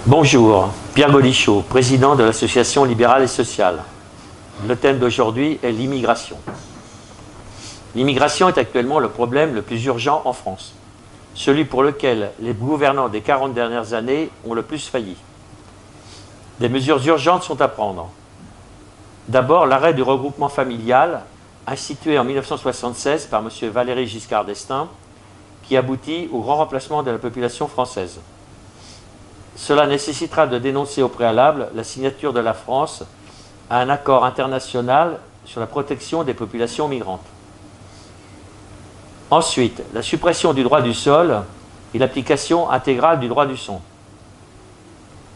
Bonjour, Pierre Gaudichaud, président de l'Association libérale et sociale. Le thème d'aujourd'hui est l'immigration. L'immigration est actuellement le problème le plus urgent en France, celui pour lequel les gouvernants des 40 dernières années ont le plus failli. Des mesures urgentes sont à prendre. D'abord, l'arrêt du regroupement familial, institué en 1976 par M. Valéry Giscard d'Estaing, qui aboutit au grand remplacement de la population française. Cela nécessitera de dénoncer au préalable la signature de la France à un accord international sur la protection des populations migrantes. Ensuite, la suppression du droit du sol et l'application intégrale du droit du sol.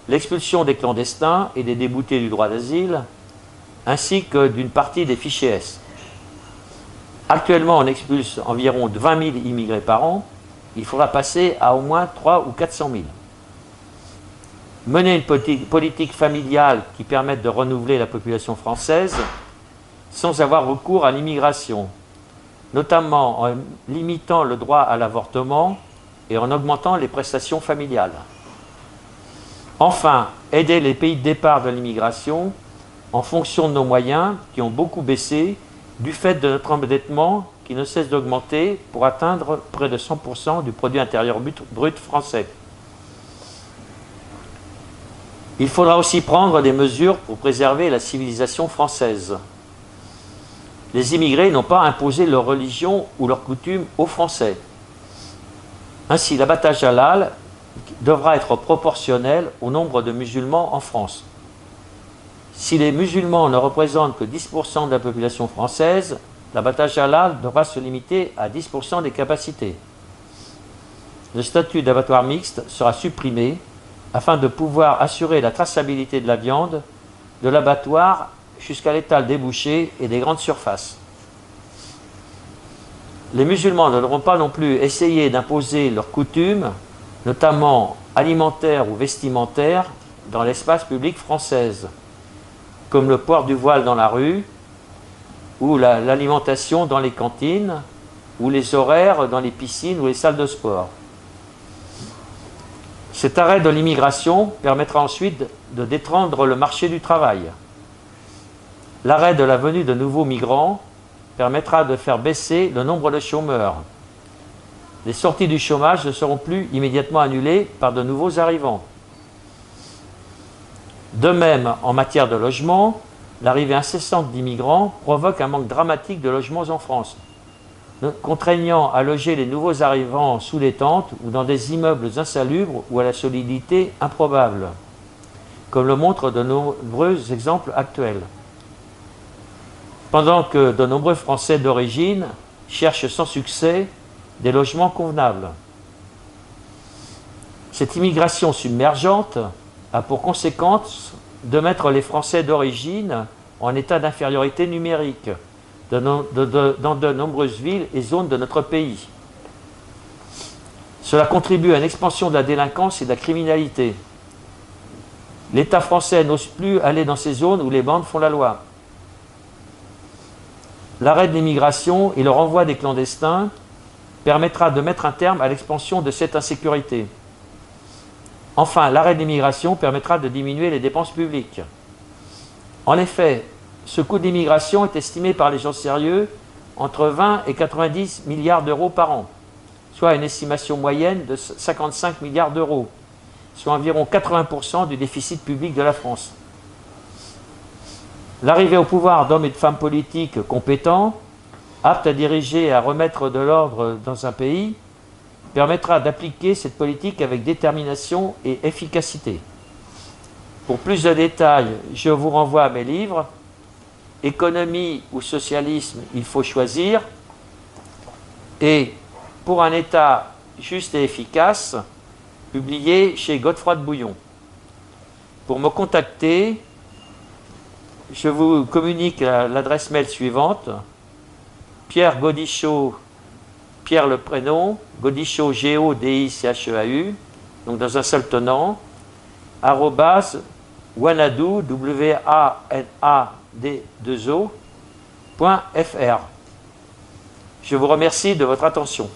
L'expulsion des clandestins et des déboutés du droit d'asile, ainsi que d'une partie des fichiers S. Actuellement, on expulse environ 20 000 immigrés par an. Il faudra passer à au moins 300 ou 400 000. Mener une politique familiale qui permette de renouveler la population française sans avoir recours à l'immigration, notamment en limitant le droit à l'avortement et en augmentant les prestations familiales. Enfin, aider les pays de départ de l'immigration en fonction de nos moyens qui ont beaucoup baissé du fait de notre endettement qui ne cesse d'augmenter pour atteindre près de 100% du produit intérieur brut français. Il faudra aussi prendre des mesures pour préserver la civilisation française. Les immigrés n'ont pas imposé leur religion ou leurs coutumes aux Français. Ainsi, l'abattage halal devra être proportionnel au nombre de musulmans en France. Si les musulmans ne représentent que 10% de la population française, l'abattage halal devra se limiter à 10% des capacités. Le statut d'abattoir mixte sera supprimé afin de pouvoir assurer la traçabilité de la viande de l'abattoir jusqu'à l'étal débouché et des grandes surfaces. Les musulmans ne devront pas non plus essayer d'imposer leurs coutumes, notamment alimentaires ou vestimentaires, dans l'espace public français, comme le port du voile dans la rue, ou l'alimentation dans les cantines, ou les horaires dans les piscines ou les salles de sport. Cet arrêt de l'immigration permettra ensuite de détendre le marché du travail. L'arrêt de la venue de nouveaux migrants permettra de faire baisser le nombre de chômeurs. Les sorties du chômage ne seront plus immédiatement annulées par de nouveaux arrivants. De même, en matière de logement, l'arrivée incessante d'immigrants provoque un manque dramatique de logements en France, contraignant à loger les nouveaux arrivants sous les tentes ou dans des immeubles insalubres ou à la solidité improbable, comme le montrent de nombreux exemples actuels. Pendant que de nombreux Français d'origine cherchent sans succès des logements convenables. Cette immigration submergente a pour conséquence de mettre les Français d'origine en état d'infériorité numérique dans de nombreuses villes et zones de notre pays. Cela contribue à une expansion de la délinquance et de la criminalité. L'État français n'ose plus aller dans ces zones où les bandes font la loi. L'arrêt de l'immigration et le renvoi des clandestins permettra de mettre un terme à l'expansion de cette insécurité. Enfin, l'arrêt de l'immigration permettra de diminuer les dépenses publiques. En effet, ce coût de l'immigration est estimé par les gens sérieux entre 20 et 90 milliards d'euros par an, soit une estimation moyenne de 55 milliards d'euros, soit environ 80% du déficit public de la France. L'arrivée au pouvoir d'hommes et de femmes politiques compétents, aptes à diriger et à remettre de l'ordre dans un pays, permettra d'appliquer cette politique avec détermination et efficacité. Pour plus de détails, je vous renvoie à mes livres « Économie ou socialisme, il faut choisir » et « Pour un État juste et efficace » publié chez Godefroy de Bouillon. Pour me contacter, je vous communique l'adresse mail suivante: Pierre Gaudichaud, Pierre le prénom, Gaudichaud, G-O-D-I-C-H-E-A-U, donc dans un seul tenant, @ wanadoo, W-A-N-A-D-2-O.fr. Je vous remercie de votre attention.